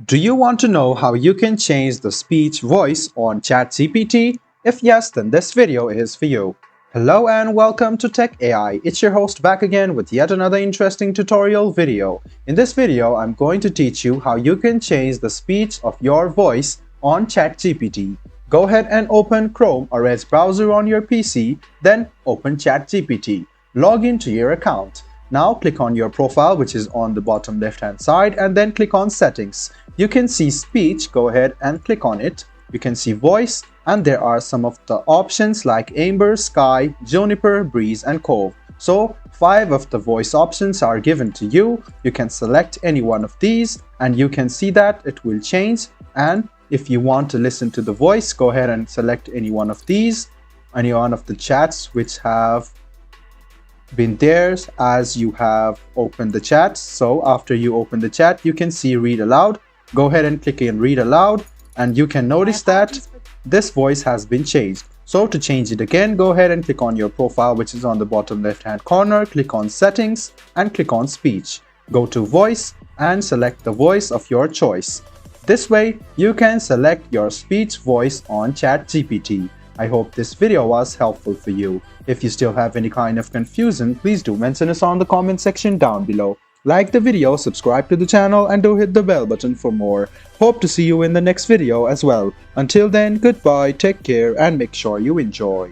Do you want to know how you can change the speech voice on ChatGPT? If yes, then this video is for you. Hello and welcome to Tech AI. It's your host back again with yet another interesting tutorial video. In this video, I'm going to teach you how you can change the speech of your voice on ChatGPT. Go ahead and open Chrome or Edge browser on your PC, then open ChatGPT. Log into your account. Now click on your profile, which is on the bottom left hand side, and then click on settings. You can see speech, go ahead and click on it. You can see voice, and there are some of the options like Amber, Sky, Juniper, Breeze, and Cove. So 5 of the voice options are given to you. You can select any one of these and you can see that it will change. And if you want to listen to the voice, go ahead and select any one of these, any one of the chats which have been there as you have opened the chat. So after you open the chat, you can see read aloud. Go ahead and click in read aloud and you can notice that this voice has been changed. So to change it again, go ahead and click on your profile, which is on the bottom left hand corner, click on settings and click on speech. Go to voice and select the voice of your choice. This way you can select your speech voice on ChatGPT. I hope this video was helpful for you. If you still have any kind of confusion, please do mention us on the comment section down below. Like the video, subscribe to the channel, and do hit the bell button for more. Hope to see you in the next video as well. Until then, goodbye, take care, and make sure you enjoy.